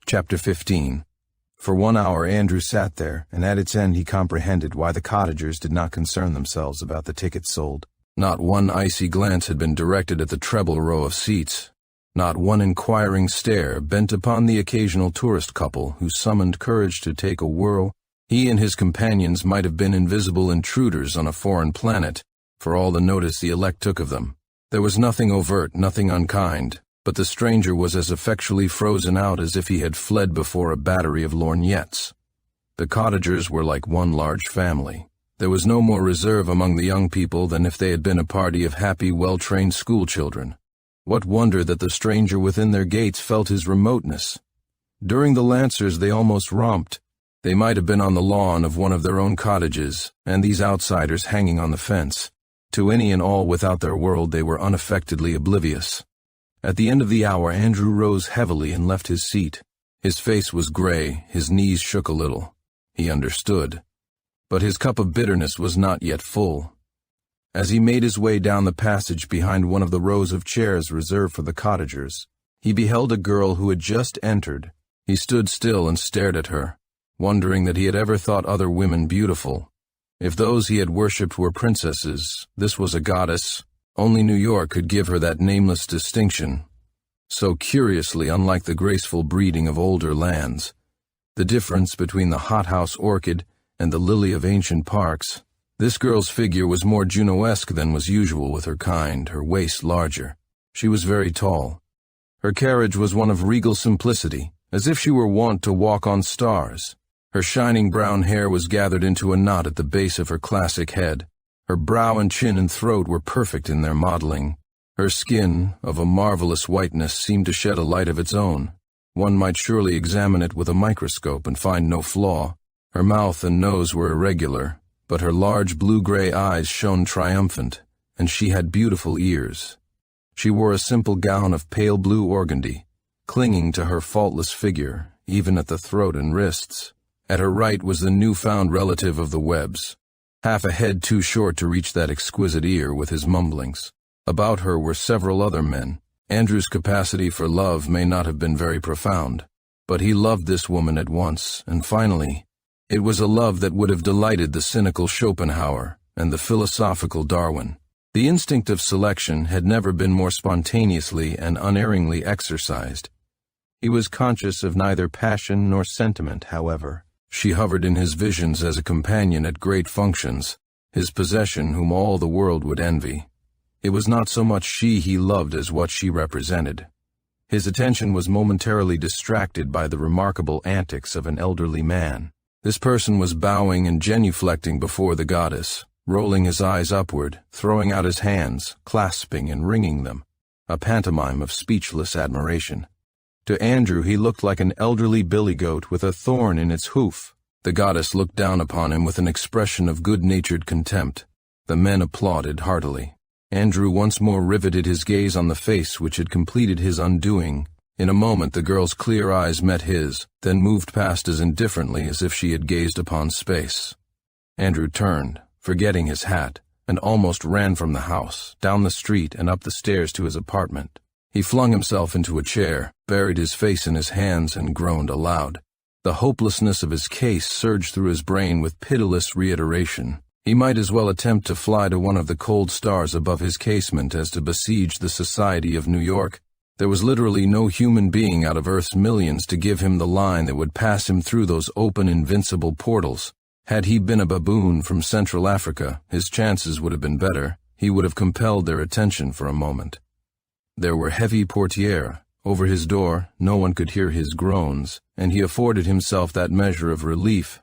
Chapter 15. For 1 hour Andrew sat there, and at its end he comprehended why the cottagers did not concern themselves about the tickets sold. Not one icy glance had been directed at the treble row of seats. Not one inquiring stare bent upon the occasional tourist couple who summoned courage to take a whirl. He and his companions might have been invisible intruders on a foreign planet, for all the notice the elect took of them. There was nothing overt, nothing unkind, but the stranger was as effectually frozen out as if he had fled before a battery of lorgnettes. The cottagers were like one large family. There was no more reserve among the young people than if they had been a party of happy, well-trained schoolchildren. What wonder that the stranger within their gates felt his remoteness. During the Lancers they almost romped. They might have been on the lawn of one of their own cottages, and these outsiders hanging on the fence. To any and all without their world they were unaffectedly oblivious. At the end of the hour Andrew rose heavily and left his seat. His face was gray, his knees shook a little. He understood. But his cup of bitterness was not yet full. As he made his way down the passage behind one of the rows of chairs reserved for the cottagers, he beheld a girl who had just entered. He stood still and stared at her, wondering that he had ever thought other women beautiful. If those he had worshipped were princesses, this was a goddess. Only New York could give her that nameless distinction, so curiously unlike the graceful breeding of older lands. The difference between the hothouse orchid and the lily of ancient parks. This girl's figure was more Juno-esque than was usual with her kind, her waist larger. She was very tall. Her carriage was one of regal simplicity, as if she were wont to walk on stars. Her shining brown hair was gathered into a knot at the base of her classic head. Her brow and chin and throat were perfect in their modeling. Her skin, of a marvelous whiteness, seemed to shed a light of its own. One might surely examine it with a microscope and find no flaw. Her mouth and nose were irregular, but her large blue-gray eyes shone triumphant, and she had beautiful ears. She wore a simple gown of pale blue organdy, clinging to her faultless figure, even at the throat and wrists. At her right was the new-found relative of the Webbs, half a head too short to reach that exquisite ear with his mumblings. About her were several other men. Andrew's capacity for love may not have been very profound, but he loved this woman at once, and finally, it was a love that would have delighted the cynical Schopenhauer and the philosophical Darwin. The instinct of selection had never been more spontaneously and unerringly exercised. He was conscious of neither passion nor sentiment, however. She hovered in his visions as a companion at great functions, his possession whom all the world would envy. It was not so much she he loved as what she represented. His attention was momentarily distracted by the remarkable antics of an elderly man. This person was bowing and genuflecting before the goddess, rolling his eyes upward, throwing out his hands, clasping and wringing them, a pantomime of speechless admiration. To Andrew he looked like an elderly billy goat with a thorn in its hoof. The goddess looked down upon him with an expression of good-natured contempt. The men applauded heartily. Andrew once more riveted his gaze on the face which had completed his undoing. In a moment the girl's clear eyes met his, then moved past as indifferently as if she had gazed upon space. Andrew turned, forgetting his hat, and almost ran from the house, down the street and up the stairs to his apartment. He flung himself into a chair, buried his face in his hands, and groaned aloud. The hopelessness of his case surged through his brain with pitiless reiteration. He might as well attempt to fly to one of the cold stars above his casement as to besiege the society of New York. There was literally no human being out of Earth's millions to give him the line that would pass him through those open, invincible portals. Had he been a baboon from Central Africa, his chances would have been better. He would have compelled their attention for a moment. There were heavy portières over his door. No one could hear his groans, and he afforded himself that measure of relief.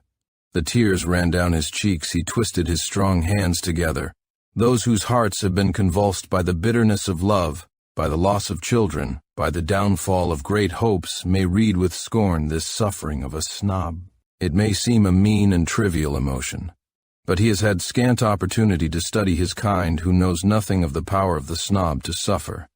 The tears ran down his cheeks. He twisted his strong hands together. Those whose hearts have been convulsed by the bitterness of love, by the loss of children, by the downfall of great hopes, may read with scorn this suffering of a snob. It may seem a mean and trivial emotion, but he has had scant opportunity to study his kind who knows nothing of the power of the snob to suffer.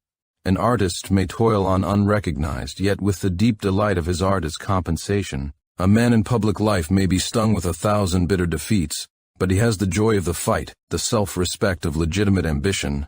An artist may toil on unrecognized, yet with the deep delight of his art as compensation. A man in public life may be stung with 1,000 bitter defeats, but he has the joy of the fight, the self-respect of legitimate ambition.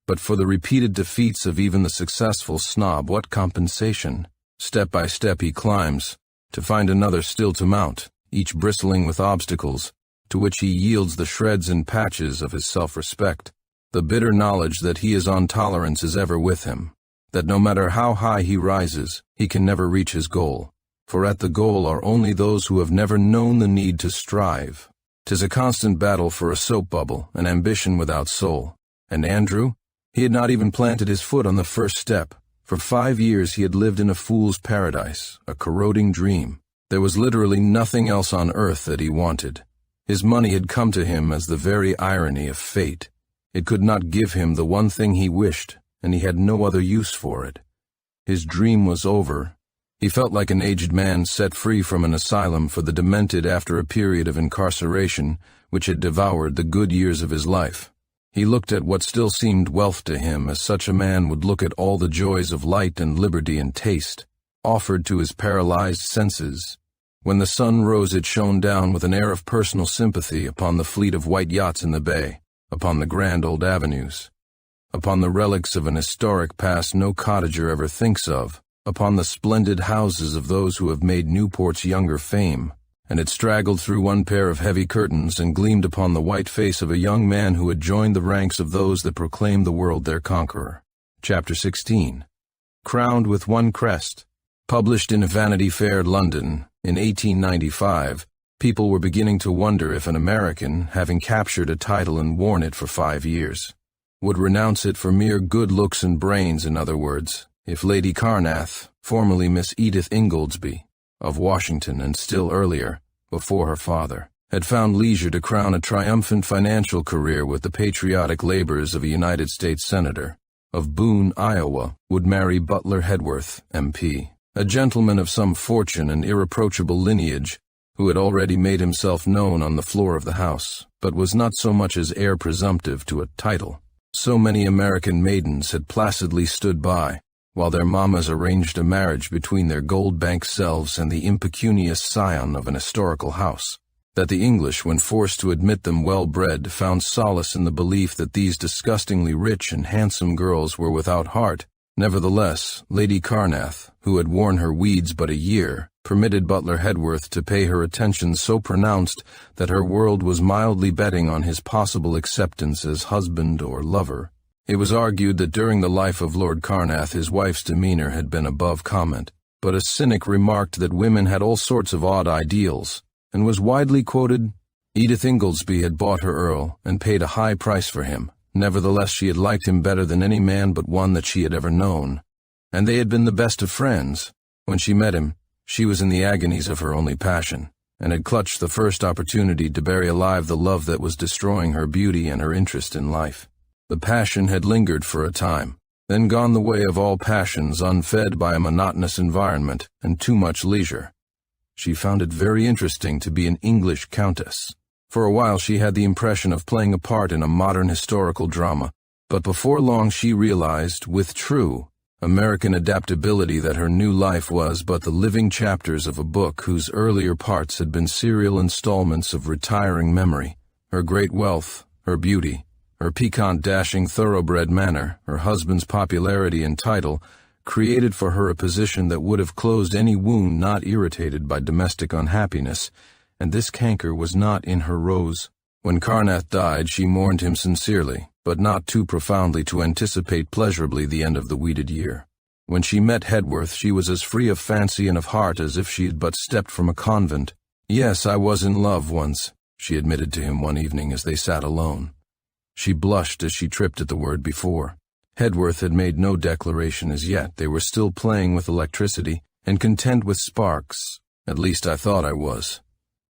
But for the repeated defeats of even the successful snob, what compensation? Step by step he climbs, to find another still to mount, each bristling with obstacles, to which he yields the shreds and patches of his self-respect. The bitter knowledge that he is on tolerance is ever with him, that no matter how high he rises, he can never reach his goal, for at the goal are only those who have never known the need to strive. 'Tis a constant battle for a soap bubble, an ambition without soul. And Andrew? He had not even planted his foot on the first step. For 5 years he had lived in a fool's paradise, a corroding dream. There was literally nothing else on earth that he wanted. His money had come to him as the very irony of fate. It could not give him the one thing he wished, and he had no other use for it. His dream was over. He felt like an aged man set free from an asylum for the demented after a period of incarceration which had devoured the good years of his life. He looked at what still seemed wealth to him as such a man would look at all the joys of light and liberty and taste, offered to his paralyzed senses. When the sun rose it shone down with an air of personal sympathy upon the fleet of white yachts in the bay, upon the grand old avenues, upon the relics of an historic past no cottager ever thinks of, upon the splendid houses of those who have made Newport's younger fame, and it straggled through one pair of heavy curtains and gleamed upon the white face of a young man who had joined the ranks of those that proclaimed the world their conqueror. Chapter 16. Crowned with One Crest. Published in Vanity Fair, London, in 1895, people were beginning to wonder if an American, having captured a title and worn it for 5 years, would renounce it for mere good looks and brains. In other words, if Lady Carnath, formerly Miss Edith Ingoldsby, of Washington and still earlier, before her father, had found leisure to crown a triumphant financial career with the patriotic labors of a United States Senator, of Boone, Iowa, would marry Butler Hedworth, MP, a gentleman of some fortune and irreproachable lineage, who had already made himself known on the floor of the House, but was not so much as heir presumptive to a title. So many American maidens had placidly stood by, while their mammas arranged a marriage between their gold-bank selves and the impecunious scion of an historical house, that the English, when forced to admit them well-bred, found solace in the belief that these disgustingly rich and handsome girls were without heart. Nevertheless, Lady Carnath, who had worn her weeds but a year, permitted Butler Hedworth to pay her attention so pronounced that her world was mildly betting on his possible acceptance as husband or lover. It was argued that during the life of Lord Carnath his wife's demeanor had been above comment, but a cynic remarked that women had all sorts of odd ideals, and was widely quoted, Edith Ingoldsby had bought her earl and paid a high price for him. Nevertheless, she had liked him better than any man but one that she had ever known, and they had been the best of friends. When she met him, she was in the agonies of her only passion, and had clutched the first opportunity to bury alive the love that was destroying her beauty and her interest in life. The passion had lingered for a time, then gone the way of all passions, unfed by a monotonous environment and too much leisure. She found it very interesting to be an English countess. For a while she had the impression of playing a part in a modern historical drama, but before long she realized, with true American adaptability, that her new life was but the living chapters of a book whose earlier parts had been serial installments of retiring memory. Her great wealth, her beauty, her piquant, dashing, thoroughbred manner, her husband's popularity and title, created for her a position that would have closed any wound not irritated by domestic unhappiness, and this canker was not in her rose. When Carnath died, she mourned him sincerely, but not too profoundly to anticipate pleasurably the end of the weeded year. When she met Hedworth, she was as free of fancy and of heart as if she had but stepped from a convent. "Yes, I was in love once," she admitted to him one evening as they sat alone. She blushed as she tripped at the word before. Hedworth had made no declaration as yet. They were still playing with electricity, and content with sparks. At least I thought I was.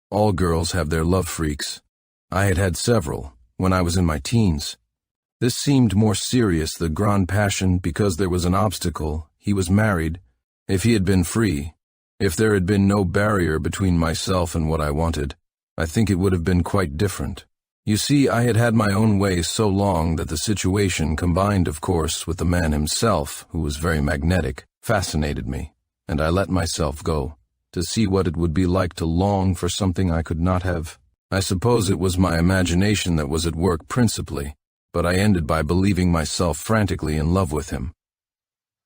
All girls have their love freaks. I had had several, when I was in my teens. This seemed more serious, the grand passion, because there was an obstacle. He was married. If he had been free, if there had been no barrier between myself and what I wanted, I think it would have been quite different. You see, I had had my own way so long that the situation, combined, of course, with the man himself, who was very magnetic, fascinated me, and I let myself go, to see what it would be like to long for something I could not have. I suppose it was my imagination that was at work principally, but I ended by believing myself frantically in love with him.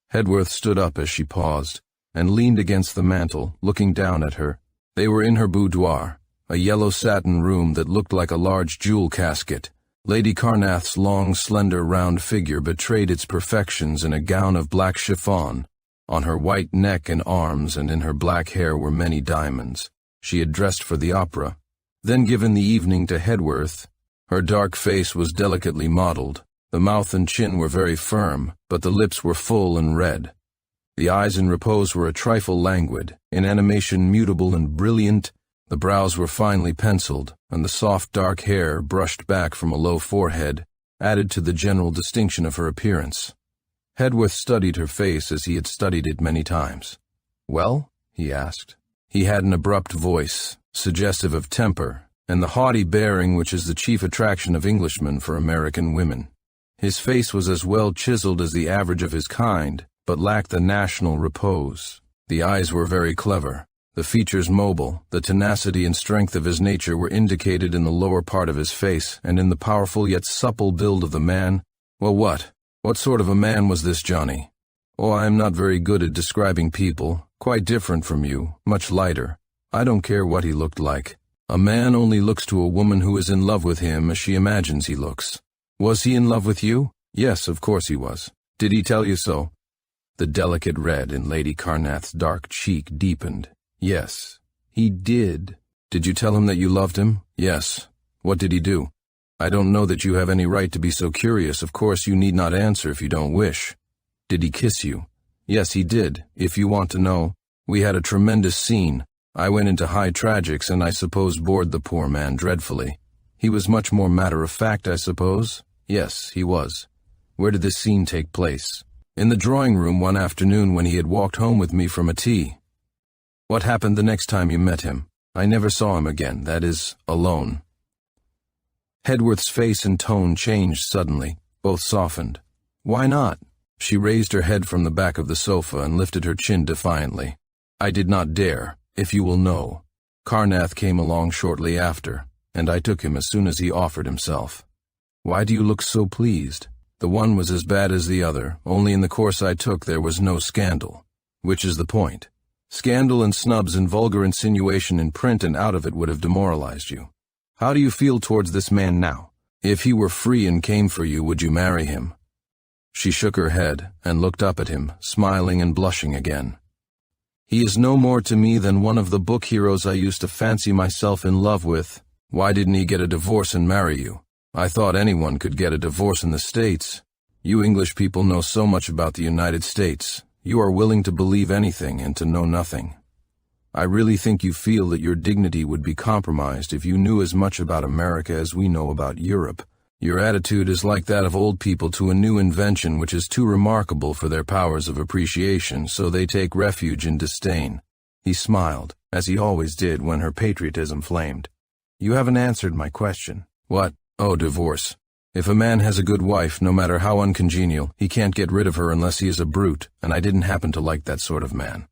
Hedworth stood up as she paused, and leaned against the mantel, looking down at her. They were in her boudoir, a yellow satin room that looked like a large jewel casket. Lady Carnath's long, slender, round figure betrayed its perfections in a gown of black chiffon. On her white neck and arms and in her black hair were many diamonds. She had dressed for the opera, then given the evening to Hedworth. Her dark face was delicately modeled. The mouth and chin were very firm, but the lips were full and red. The eyes in repose were a trifle languid, in animation mutable and brilliant. The brows were finely penciled, and the soft dark hair, brushed back from a low forehead, added to the general distinction of her appearance. Hedworth studied her face as he had studied it many times. "Well?" he asked. He had an abrupt voice, suggestive of temper, and the haughty bearing which is the chief attraction of Englishmen for American women. His face was as well chiseled as the average of his kind, but lacked the national repose. The eyes were very clever, the features mobile. The tenacity and strength of his nature were indicated in the lower part of his face and in the powerful yet supple build of the man. Well, what sort of a man was this Johnny? Oh, I am not very good at describing people, quite different from you, much lighter. I don't care what he looked like. A man only looks to a woman who is in love with him as she imagines he looks. Was he in love with you? Yes, of course he was. Did he tell you so? The delicate red in Lady Carnath's dark cheek deepened. Yes, he did. Did you tell him that you loved him? Yes. What did he do? I don't know that you have any right to be so curious. Of course you need not answer if you don't wish. Did he kiss you? Yes, he did, if you want to know. We had a tremendous scene. I went into high tragics and I suppose bored the poor man dreadfully. He was much more matter-of-fact, I suppose? Yes, he was. Where did this scene take place? In the drawing-room one afternoon when he had walked home with me from a tea. What happened the next time you met him? I never saw him again, that is, alone. Hedworth's face and tone changed suddenly, both softened. Why not? She raised her head from the back of the sofa and lifted her chin defiantly. I did not dare, if you will know. Carnath came along shortly after, and I took him as soon as he offered himself. Why do you look so pleased? The one was as bad as the other, only in the course I took there was no scandal. Which is the point. Scandal and snubs and vulgar insinuation in print and out of it would have demoralized you. How do you feel towards this man now? If he were free and came for you, would you marry him? She shook her head and looked up at him, smiling and blushing again. He is no more to me than one of the book heroes I used to fancy myself in love with. Why didn't he get a divorce and marry you? I thought anyone could get a divorce in the States. You English people know so much about the United States. You are willing to believe anything and to know nothing. I really think you feel that your dignity would be compromised if you knew as much about America as we know about Europe. Your attitude is like that of old people to a new invention which is too remarkable for their powers of appreciation, so they take refuge in disdain. He smiled, as he always did when her patriotism flamed. You haven't answered my question. What? Oh, divorce. If a man has a good wife, no matter how uncongenial, he can't get rid of her unless he is a brute, and I didn't happen to like that sort of man.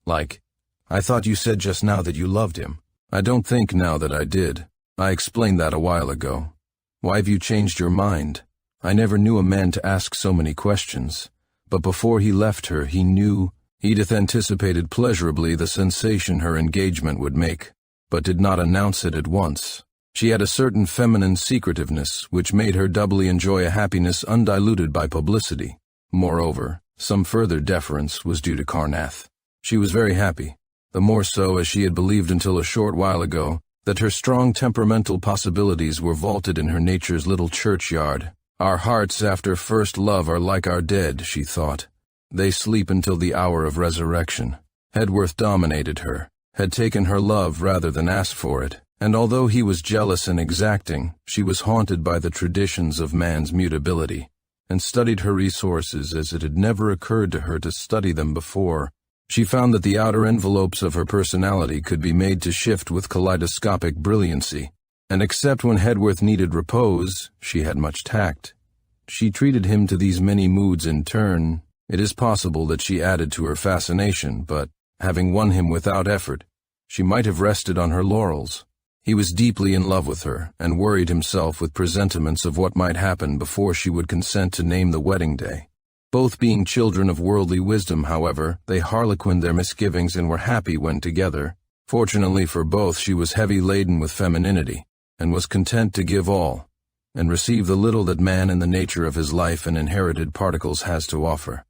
Like? I thought you said just now that you loved him. I don't think now that I did. I explained that a while ago. Why have you changed your mind? I never knew a man to ask so many questions. But before he left her, he knew. Edith anticipated pleasurably the sensation her engagement would make, but did not announce it at once. She had a certain feminine secretiveness which made her doubly enjoy a happiness undiluted by publicity. Moreover, some further deference was due to Carnath. She was very happy, the more so as she had believed until a short while ago that her strong temperamental possibilities were vaulted in her nature's little churchyard. Our hearts after first love are like our dead, she thought. They sleep until the hour of resurrection. Hedworth dominated her, had taken her love rather than asked for it, and although he was jealous and exacting, she was haunted by the traditions of man's mutability, and studied her resources as it had never occurred to her to study them before. She found that the outer envelopes of her personality could be made to shift with kaleidoscopic brilliancy, and except when Hedworth needed repose, she had much tact. She treated him to these many moods in turn. It is possible that she added to her fascination, but, having won him without effort, she might have rested on her laurels. He was deeply in love with her, and worried himself with presentiments of what might happen before she would consent to name the wedding day. Both being children of worldly wisdom, however, they harlequined their misgivings and were happy when together. Fortunately for both, she was heavy-laden with femininity, and was content to give all, and receive the little that man in the nature of his life and inherited particles has to offer.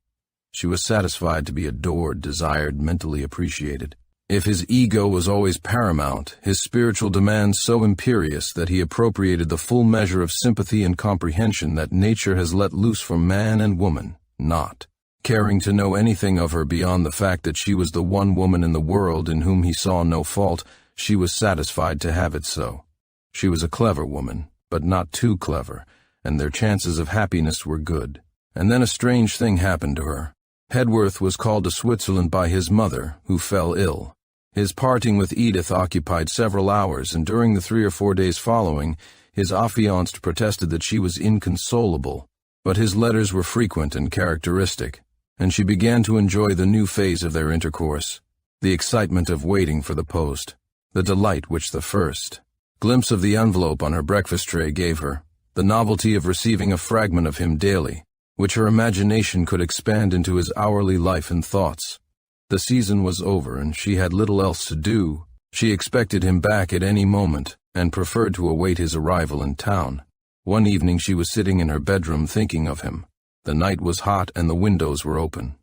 She was satisfied to be adored, desired, mentally appreciated. If his ego was always paramount, his spiritual demands so imperious that he appropriated the full measure of sympathy and comprehension that nature has let loose for man and woman, not caring to know anything of her beyond the fact that she was the one woman in the world in whom he saw no fault. She was satisfied to have it so. She was a clever woman, but not too clever, and their chances of happiness were good. And then a strange thing happened to her. Hedworth was called to Switzerland by his mother, who fell ill. His parting with Edith occupied several hours, and during the 3 or 4 days following, his affianced protested that she was inconsolable. But his letters were frequent and characteristic, and she began to enjoy the new phase of their intercourse, the excitement of waiting for the post, the delight which the first glimpse of the envelope on her breakfast tray gave her, the novelty of receiving a fragment of him daily, which her imagination could expand into his hourly life and thoughts. The season was over, and she had little else to do. She expected him back at any moment, and preferred to await his arrival in town. One evening she was sitting in her bedroom thinking of him. The night was hot, and the windows were open.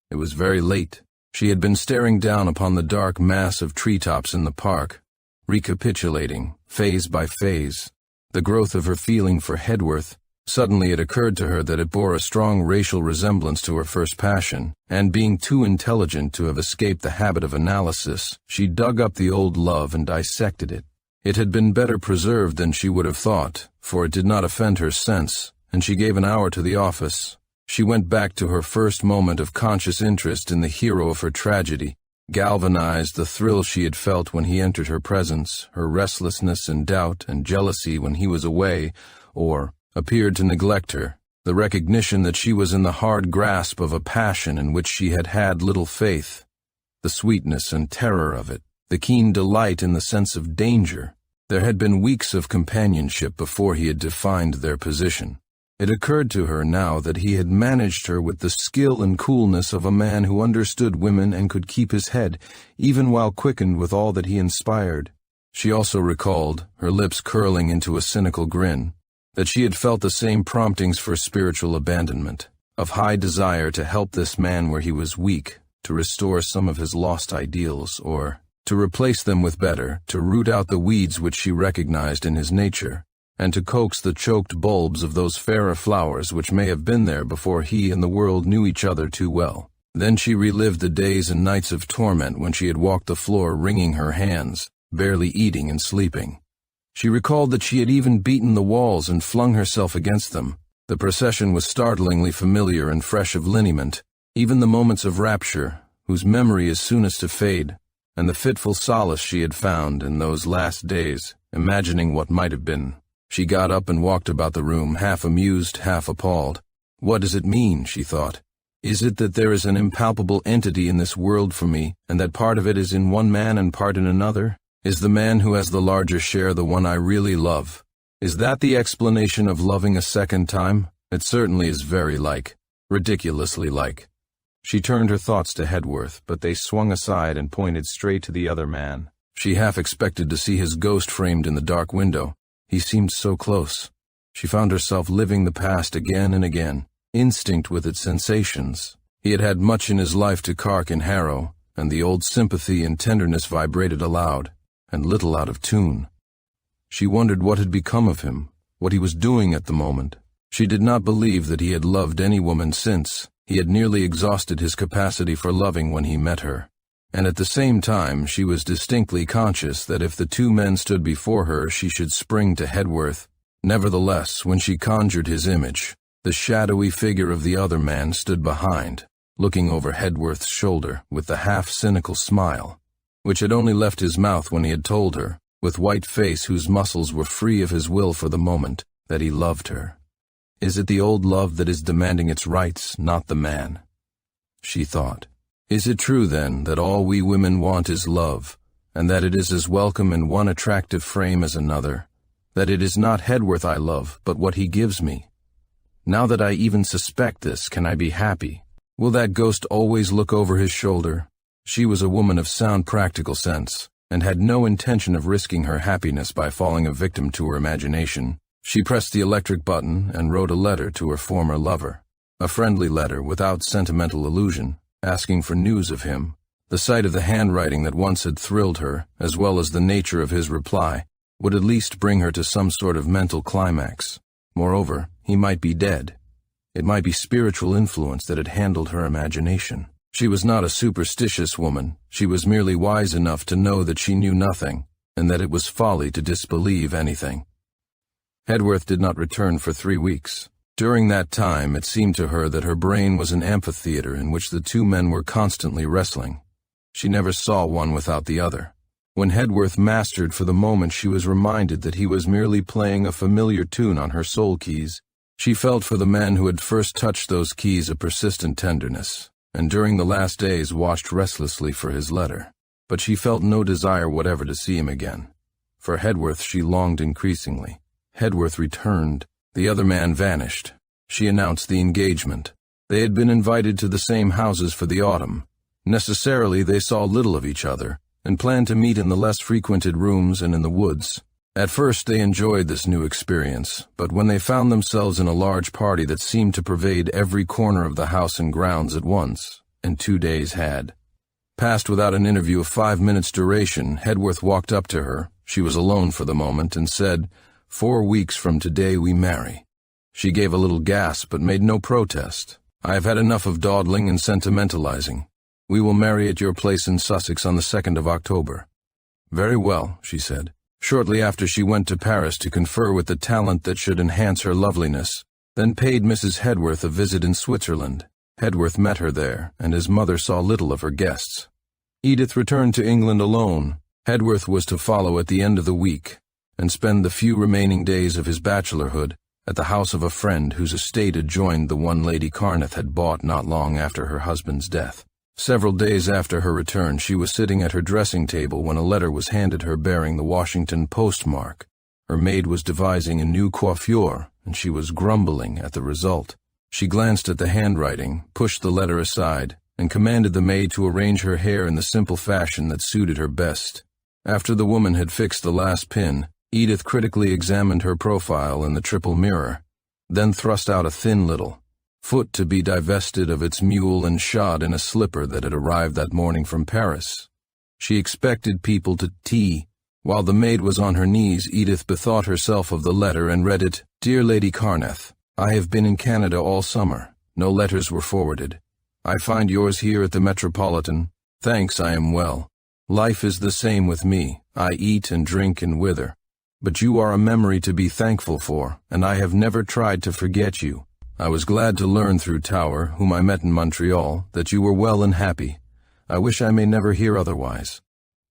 It was very late. She had been staring down upon the dark mass of treetops in the park, recapitulating, phase by phase, the growth of her feeling for Hedworth. Suddenly it occurred to her that it bore a strong racial resemblance to her first passion, and being too intelligent to have escaped the habit of analysis, she dug up the old love and dissected it. It had been better preserved than she would have thought, for it did not offend her sense, and she gave an hour to the office. She went back to her first moment of conscious interest in the hero of her tragedy, galvanized the thrill she had felt when he entered her presence, her restlessness and doubt and jealousy when he was away, or appeared to neglect her, the recognition that she was in the hard grasp of a passion in which she had had little faith, the sweetness and terror of it, the keen delight in the sense of danger. There had been weeks of companionship before he had defined their position. It occurred to her now that he had managed her with the skill and coolness of a man who understood women and could keep his head, even while quickened with all that he inspired. She also recalled, her lips curling into a cynical grin, that she had felt the same promptings for spiritual abandonment, of high desire to help this man where he was weak, to restore some of his lost ideals, or to replace them with better, to root out the weeds which she recognized in his nature, and to coax the choked bulbs of those fairer flowers which may have been there before he and the world knew each other too well. Then she relived the days and nights of torment when she had walked the floor wringing her hands, barely eating and sleeping. She recalled that she had even beaten the walls and flung herself against them. The procession was startlingly familiar and fresh of lineament, even the moments of rapture, whose memory is soonest to fade, and the fitful solace she had found in those last days, imagining what might have been. She got up and walked about the room, half amused, half appalled. What does it mean, she thought. Is it that there is an impalpable entity in this world for me, and that part of it is in one man and part in another? Is the man who has the larger share the one I really love? Is that the explanation of loving a second time? It certainly is very like, ridiculously like. She turned her thoughts to Hedworth, but they swung aside and pointed straight to the other man. She half expected to see his ghost framed in the dark window. He seemed so close. She found herself living the past again and again, instinct with its sensations. He had had much in his life to cark and harrow, and the old sympathy and tenderness vibrated aloud, and little out of tune. She wondered what had become of him, what he was doing at the moment. She did not believe that he had loved any woman since. He had nearly exhausted his capacity for loving when he met her. And at the same time she was distinctly conscious that if the two men stood before her she should spring to Hedworth. Nevertheless, when she conjured his image, the shadowy figure of the other man stood behind, looking over Hedworth's shoulder with the half-cynical smile, which had only left his mouth when he had told her, with white face whose muscles were free of his will for the moment, that he loved her. Is it the old love that is demanding its rights, not the man? She thought. Is it true, then, that all we women want is love, and that it is as welcome in one attractive frame as another, that it is not Hedworth I love, but what he gives me? Now that I even suspect this, can I be happy? Will that ghost always look over his shoulder? She was a woman of sound practical sense, and had no intention of risking her happiness by falling a victim to her imagination. She pressed the electric button and wrote a letter to her former lover. A friendly letter without sentimental allusion, asking for news of him. The sight of the handwriting that once had thrilled her, as well as the nature of his reply, would at least bring her to some sort of mental climax. Moreover, he might be dead. It might be spiritual influence that had handled her imagination. She was not a superstitious woman. She was merely wise enough to know that she knew nothing, and that it was folly to disbelieve anything. Hedworth did not return for 3 weeks. During that time, it seemed to her that her brain was an amphitheater in which the two men were constantly wrestling. She never saw one without the other. When Hedworth mastered for the moment, she was reminded that he was merely playing a familiar tune on her soul keys. She felt for the man who had first touched those keys a persistent tenderness, and during the last days watched restlessly for his letter. But she felt no desire whatever to see him again. For Hedworth she longed increasingly. Hedworth returned. The other man vanished. She announced the engagement. They had been invited to the same houses for the autumn. Necessarily they saw little of each other, and planned to meet in the less frequented rooms and in the woods. At first they enjoyed this new experience, but when they found themselves in a large party that seemed to pervade every corner of the house and grounds at once, and 2 days had passed without an interview of 5 minutes' duration, Hedworth walked up to her, she was alone for the moment, and said, 4 weeks from today we marry. She gave a little gasp but made no protest. I have had enough of dawdling and sentimentalizing. We will marry at your place in Sussex on the 2nd of October. Very well, she said. Shortly after she went to Paris to confer with the talent that should enhance her loveliness, then paid Mrs. Hedworth a visit in Switzerland. Hedworth met her there, and his mother saw little of her guests. Edith returned to England alone. Hedworth was to follow at the end of the week, and spend the few remaining days of his bachelorhood at the house of a friend whose estate adjoined the one Lady Carneth had bought not long after her husband's death. Several days after her return, she was sitting at her dressing table when a letter was handed her bearing the Washington postmark. Her maid was devising a new coiffure, and she was grumbling at the result. She glanced at the handwriting, pushed the letter aside, and commanded the maid to arrange her hair in the simple fashion that suited her best. After the woman had fixed the last pin, Edith critically examined her profile in the triple mirror, then thrust out a thin little foot to be divested of its mule and shod in a slipper that had arrived that morning from Paris. She expected people to tea. While the maid was on her knees, Edith bethought herself of the letter and read it. Dear Lady Carneth, I have been in Canada all summer. No letters were forwarded. I find yours here at the Metropolitan. Thanks, I am well. Life is the same with me. I eat and drink and wither. But you are a memory to be thankful for, and I have never tried to forget you. I was glad to learn through Tower, whom I met in Montreal, that you were well and happy. I wish I may never hear otherwise.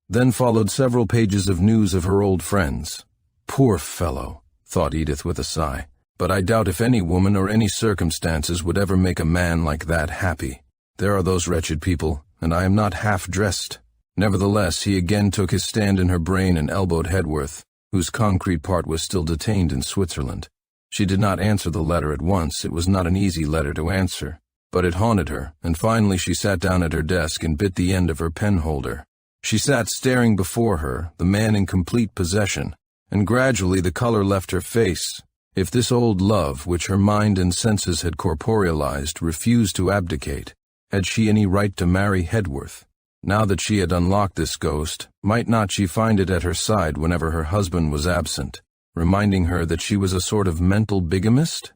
Then followed several pages of news of her old friends. Poor fellow, thought Edith with a sigh, but I doubt if any woman or any circumstances would ever make a man like that happy. There are those wretched people, and I am not half-dressed. Nevertheless, he again took his stand in her brain and elbowed Hedworth, whose concrete part was still detained in Switzerland. She did not answer the letter at once. It was not an easy letter to answer, but it haunted her, and finally she sat down at her desk and bit the end of her penholder. She sat staring before her, the man in complete possession, and gradually the color left her face. If this old love, which her mind and senses had corporealized, refused to abdicate, had she any right to marry Hedworth? Now that she had unlocked this ghost, might not she find it at her side whenever her husband was absent, reminding her that she was a sort of mental bigamist?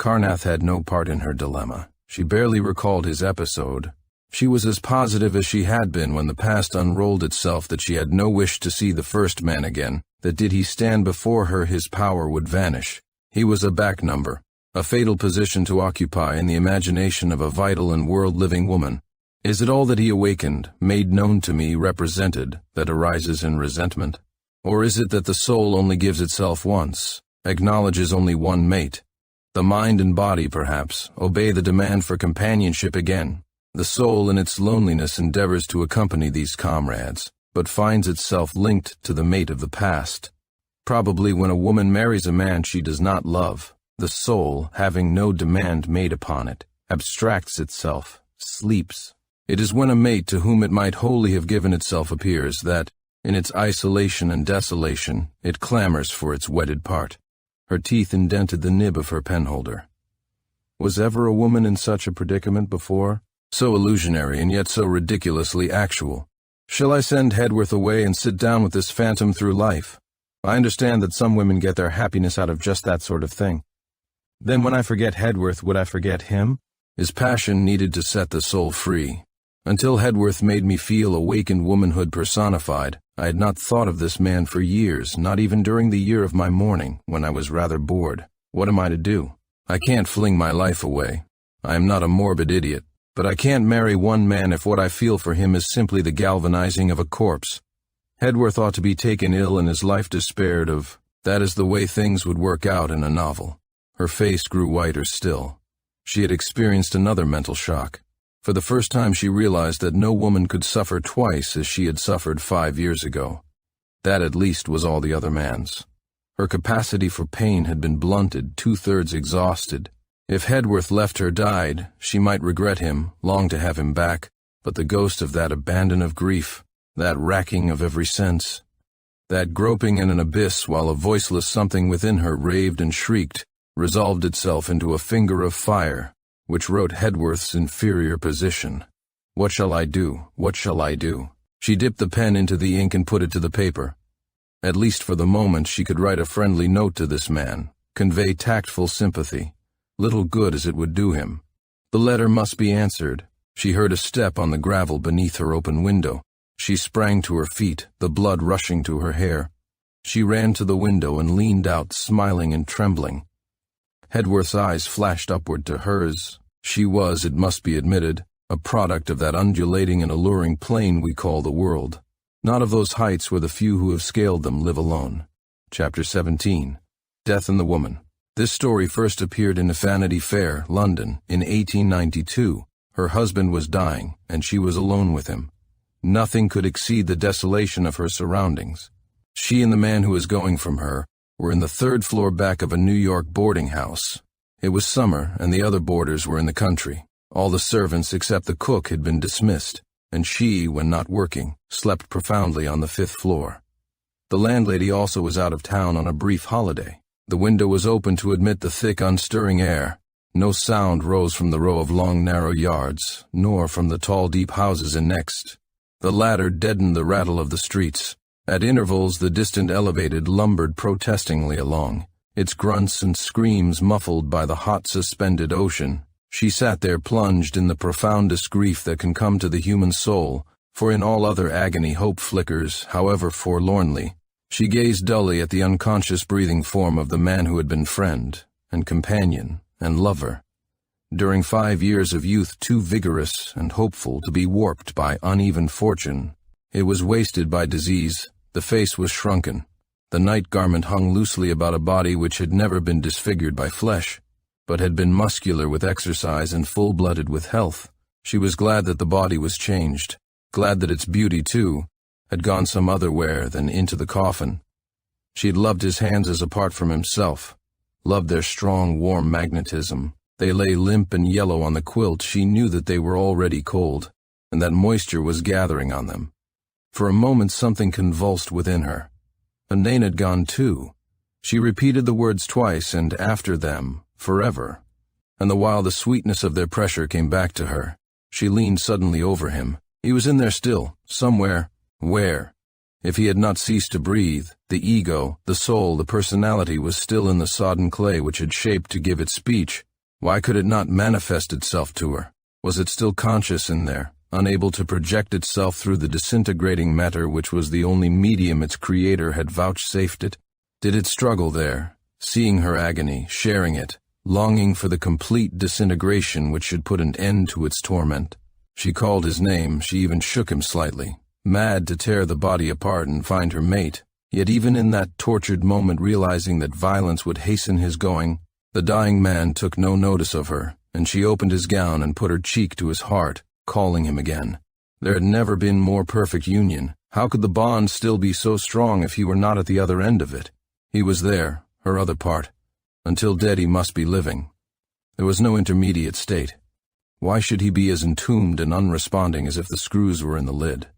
Carnath had no part in her dilemma. She barely recalled his episode. She was as positive as she had been when the past unrolled itself that she had no wish to see the first man again, that did he stand before her his power would vanish. He was a back number, a fatal position to occupy in the imagination of a vital and world-living woman. Is it all that he awakened, made known to me, represented, that arises in resentment? Or is it that the soul only gives itself once, acknowledges only one mate? The mind and body, perhaps, obey the demand for companionship again. The soul in its loneliness endeavors to accompany these comrades, but finds itself linked to the mate of the past. Probably when a woman marries a man she does not love, The soul, having no demand made upon it, abstracts itself, sleeps. It is when a mate to whom it might wholly have given itself appears that, in its isolation and desolation, it clamors for its wedded part. Her teeth indented the nib of her penholder. Was ever a woman in such a predicament before? So illusionary and yet so ridiculously actual. Shall I send Hedworth away and sit down with this phantom through life? I understand that some women get their happiness out of just that sort of thing. Then when I forget Hedworth, would I forget him? His passion needed to set the soul free. Until Hedworth made me feel awakened womanhood personified, I had not thought of this man for years, not even during the year of my mourning, when I was rather bored. What am I to do? I can't fling my life away. I am not a morbid idiot, but I can't marry one man if what I feel for him is simply the galvanizing of a corpse. Hedworth ought to be taken ill and his life despaired of. That is the way things would work out in a novel. Her face grew whiter still. She had experienced another mental shock. For the first time she realized that no woman could suffer twice as she had suffered 5 years ago. That at least was all the other man's. Her capacity for pain had been blunted, 2/3 exhausted. If Hedworth left her died, she might regret him, long to have him back, but the ghost of that abandon of grief, that racking of every sense, that groping in an abyss while a voiceless something within her raved and shrieked, resolved itself into a finger of fire, which wrote Hedworth's inferior position. What shall I do? What shall I do? She dipped the pen into the ink and put it to the paper. At least for the moment she could write a friendly note to this man, convey tactful sympathy, little good as it would do him. The letter must be answered. She heard a step on the gravel beneath her open window. She sprang to her feet, the blood rushing to her hair. She ran to the window and leaned out, smiling and trembling. Hedworth's eyes flashed upward to hers. She was, it must be admitted, a product of that undulating and alluring plain we call the world, not of those heights where the few who have scaled them live alone. Chapter 17. Death and the Woman. This story first appeared in Vanity Fair, London, in 1892. Her husband was dying, and she was alone with him. Nothing could exceed the desolation of her surroundings. She and the man who was going from her were in the 3rd floor back of a New York boarding house. It was summer, and the other boarders were in the country. All the servants except the cook had been dismissed, and she, when not working, slept profoundly on the 5th floor. The landlady also was out of town on a brief holiday. The window was open to admit the thick, unstirring air. No sound rose from the row of long, narrow yards, nor from the tall, deep houses in next. The latter deadened the rattle of the streets. At intervals the distant elevated lumbered protestingly along, its grunts and screams muffled by the hot suspended ocean. She sat there plunged in the profoundest grief that can come to the human soul, for in all other agony hope flickers, however forlornly. She gazed dully at the unconscious breathing form of the man who had been friend, and companion, and lover. During 5 years of youth too vigorous and hopeful to be warped by uneven fortune, it was wasted by disease. The face was shrunken. The night garment hung loosely about a body which had never been disfigured by flesh, but had been muscular with exercise and full-blooded with health. She was glad that the body was changed, glad that its beauty, too, had gone some other where than into the coffin. She had loved his hands as apart from himself, loved their strong, warm magnetism. They lay limp and yellow on the quilt. She knew that they were already cold, and that moisture was gathering on them. For a moment something convulsed within her. Undine had gone too. She repeated the words twice, and after them, forever. And the while the sweetness of their pressure came back to her, she leaned suddenly over him. He was in there still, somewhere. Where? If he had not ceased to breathe, the ego, the soul, the personality was still in the sodden clay which had shaped to give it speech. Why could it not manifest itself to her? Was it still conscious in there, unable to project itself through the disintegrating matter which was the only medium its creator had vouchsafed it? Did it struggle there, seeing her agony, sharing it, longing for the complete disintegration which should put an end to its torment? She called his name, she even shook him slightly, mad to tear the body apart and find her mate, yet even in that tortured moment realizing that violence would hasten his going. The dying man took no notice of her, and she opened his gown and put her cheek to his heart, calling him again. There had never been more perfect union. How could the bond still be so strong if he were not at the other end of it? He was there, her other part. Until dead he must be living. There was no intermediate state. Why should he be as entombed and unresponding as if the screws were in the lid?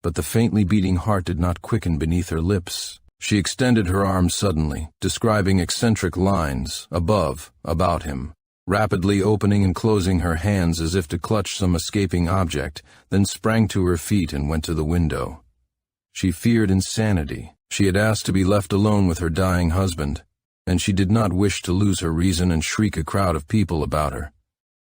But the faintly beating heart did not quicken beneath her lips. She extended her arms suddenly, describing eccentric lines, above, about him, rapidly opening and closing her hands as if to clutch some escaping object, then sprang to her feet and went to the window. She feared insanity. She had asked to be left alone with her dying husband, and she did not wish to lose her reason and shriek a crowd of people about her.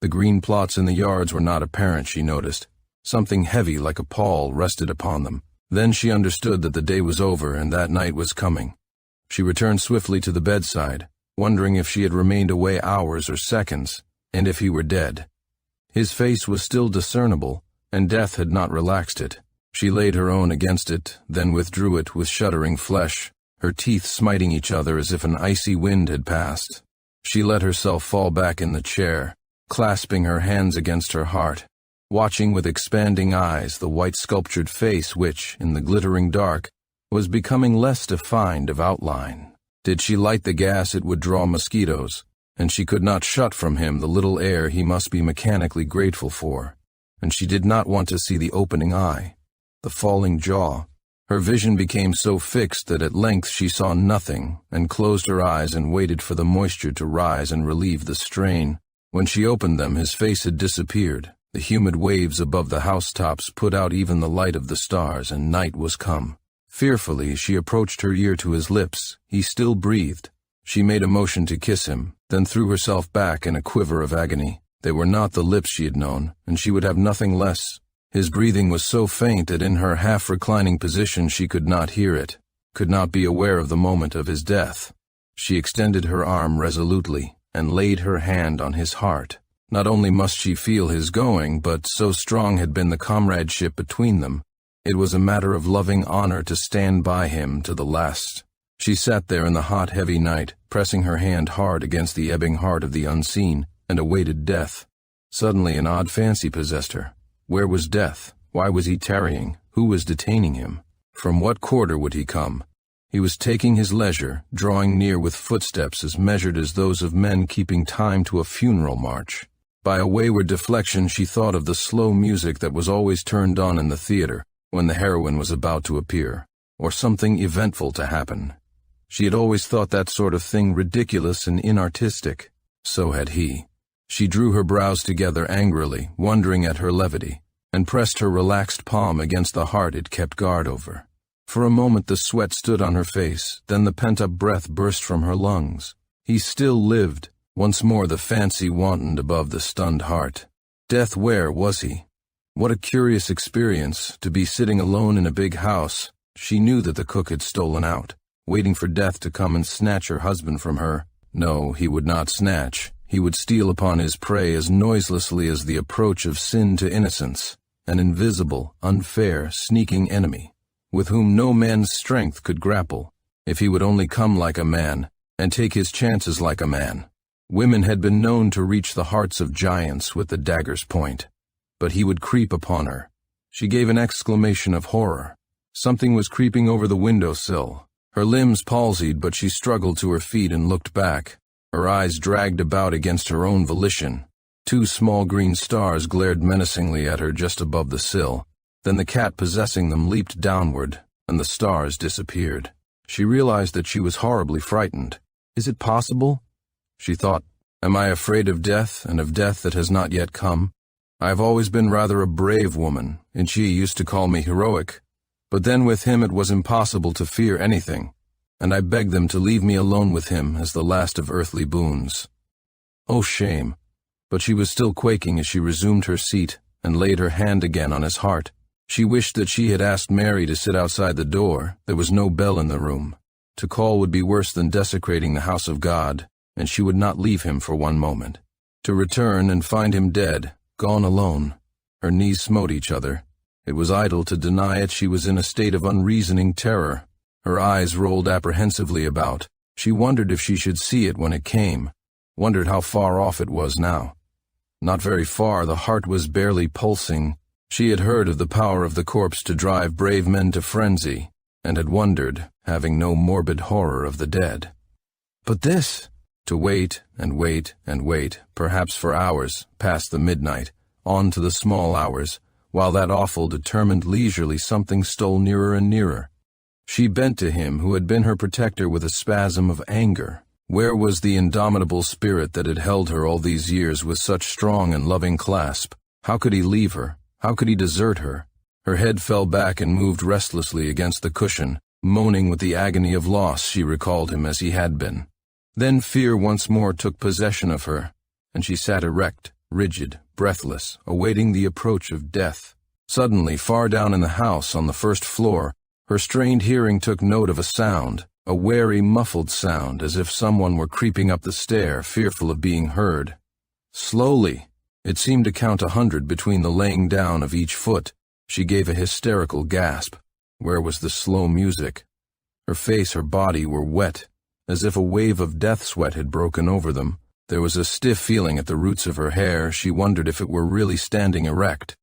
The green plots in the yards were not apparent, she noticed. Something heavy like a pall rested upon them. Then she understood that the day was over and that night was coming. She returned swiftly to the bedside, wondering if she had remained away hours or seconds, and if he were dead. His face was still discernible, and death had not relaxed it. She laid her own against it, then withdrew it with shuddering flesh, her teeth smiting each other as if an icy wind had passed. She let herself fall back in the chair, clasping her hands against her heart, watching with expanding eyes the white sculptured face which, in the glittering dark, was becoming less defined of outline. Did she light the gas it would draw mosquitoes, and she could not shut from him the little air he must be mechanically grateful for, and she did not want to see the opening eye, the falling jaw. Her vision became so fixed that at length she saw nothing, and closed her eyes and waited for the moisture to rise and relieve the strain. When she opened them, his face had disappeared. The humid waves above the housetops put out even the light of the stars, and night was come. Fearfully, she approached her ear to his lips. He still breathed. She made a motion to kiss him, then threw herself back in a quiver of agony. They were not the lips she had known, and she would have nothing less. His breathing was so faint that in her half-reclining position she could not hear it, could not be aware of the moment of his death. She extended her arm resolutely, and laid her hand on his heart. Not only must she feel his going, but so strong had been the comradeship between them, it was a matter of loving honor to stand by him to the last. She sat there in the hot, heavy night, pressing her hand hard against the ebbing heart of the unseen, and awaited death. Suddenly an odd fancy possessed her. Where was death? Why was he tarrying? Who was detaining him? From what quarter would he come? He was taking his leisure, drawing near with footsteps as measured as those of men keeping time to a funeral march. By a wayward deflection she thought of the slow music that was always turned on in the theater when the heroine was about to appear, or something eventful to happen. She had always thought that sort of thing ridiculous and inartistic. So had he. She drew her brows together angrily, wondering at her levity, and pressed her relaxed palm against the heart it kept guard over. For a moment the sweat stood on her face, then the pent-up breath burst from her lungs. He still lived. Once more the fancy wantoned above the stunned heart. Death, where was he? What a curious experience, to be sitting alone in a big house. She knew that the cook had stolen out, waiting for death to come and snatch her husband from her. No, he would not snatch. He would steal upon his prey as noiselessly as the approach of sin to innocence, an invisible, unfair, sneaking enemy, with whom no man's strength could grapple, if he would only come like a man, and take his chances like a man. Women had been known to reach the hearts of giants with the dagger's point, but he would creep upon her. She gave an exclamation of horror. Something was creeping over the window-sill. Her limbs palsied, but she struggled to her feet and looked back. Her eyes dragged about against her own volition. 2 small green stars glared menacingly at her just above the sill. Then the cat possessing them leaped downward, and the stars disappeared. She realized that she was horribly frightened. Is it possible? She thought, am I afraid of death, and of death that has not yet come? I have always been rather a brave woman, and she used to call me heroic. But then with him it was impossible to fear anything, and I begged them to leave me alone with him as the last of earthly boons. Oh, shame! But she was still quaking as she resumed her seat and laid her hand again on his heart. She wished that she had asked Mary to sit outside the door. There was no bell in the room. To call would be worse than desecrating the house of God, and she would not leave him for one moment. To return and find him dead, gone alone. Her knees smote each other. It was idle to deny it. She was in a state of unreasoning terror. Her eyes rolled apprehensively about. She wondered if she should see it when it came, wondered how far off it was now. Not very far. The heart was barely pulsing. She had heard of the power of the corpse to drive brave men to frenzy, and had wondered, having no morbid horror of the dead. But this, To wait and wait and wait, perhaps for hours, past the midnight, on to the small hours, while that awful, determined, leisurely something stole nearer and nearer. She bent to him who had been her protector with a spasm of anger. Where was the indomitable spirit that had held her all these years with such strong and loving clasp? How could he leave her? How could he desert her? Her head fell back and moved restlessly against the cushion, moaning with the agony of loss. She recalled him as he had been. Then fear once more took possession of her, and she sat erect, rigid, breathless, awaiting the approach of death. Suddenly, far down in the house on the first floor, her strained hearing took note of a sound, a wary, muffled sound, as if someone were creeping up the stair, fearful of being heard. Slowly, it seemed to count 100 between the laying down of each foot. She gave a hysterical gasp. Where was the slow music? Her face, her body were wet, as if a wave of death sweat had broken over them. There was a stiff feeling at the roots of her hair. She wondered if it were really standing erect,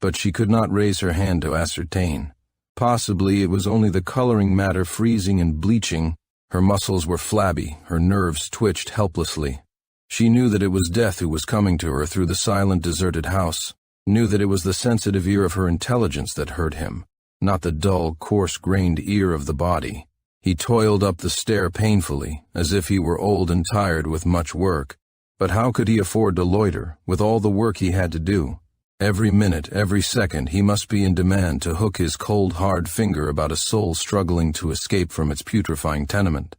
but she could not raise her hand to ascertain. Possibly it was only the coloring matter freezing and bleaching. Her muscles were flabby, her nerves twitched helplessly. She knew that it was death who was coming to her through the silent, deserted house, knew that it was the sensitive ear of her intelligence that hurt him, not the dull, coarse-grained ear of the body. He toiled up the stair painfully, as if he were old and tired with much work. But how could he afford to loiter, with all the work he had to do? Every minute, every second, he must be in demand to hook his cold, hard finger about a soul struggling to escape from its putrefying tenement.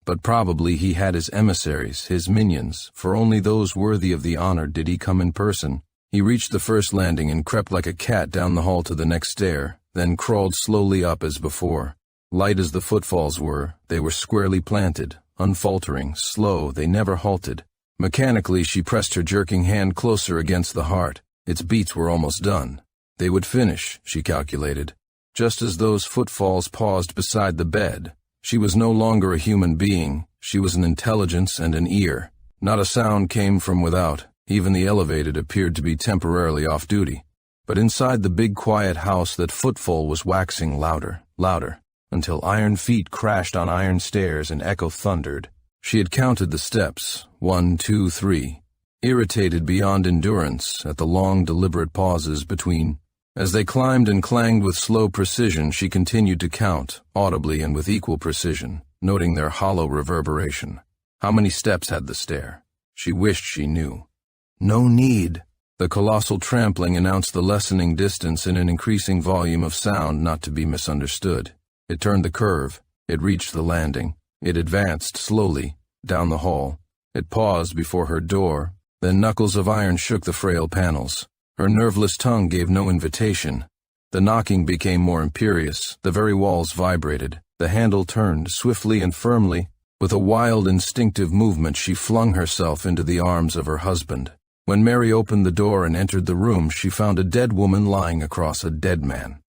But probably he had his emissaries, his minions, for only those worthy of the honor did he come in person. He reached the first landing and crept like a cat down the hall to the next stair, then crawled slowly up as before. Light as the footfalls were, they were squarely planted, unfaltering, slow, they never halted. Mechanically she pressed her jerking hand closer against the heart. Its beats were almost done. They would finish, she calculated, just as those footfalls paused beside the bed. She was no longer a human being. She was an intelligence and an ear. Not a sound came from without. Even the elevated appeared to be temporarily off duty. But inside the big quiet house that footfall was waxing louder, louder, until iron feet crashed on iron stairs and echo thundered. She had counted the steps, 1, 2, 3. Irritated beyond endurance at the long, deliberate pauses between. As they climbed and clanged with slow precision, she continued to count, audibly and with equal precision, noting their hollow reverberation. How many steps had the stair? She wished she knew. No need. The colossal trampling announced the lessening distance in an increasing volume of sound not to be misunderstood. It turned the curve. It reached the landing. It advanced slowly down the hall. It paused before her door. Then knuckles of iron shook the frail panels. Her nerveless tongue gave no invitation. The knocking became more imperious. The very walls vibrated. The handle turned swiftly and firmly. With a wild, instinctive movement, she flung herself into the arms of her husband. When Mary opened the door and entered the room, she found a dead woman lying across a dead man.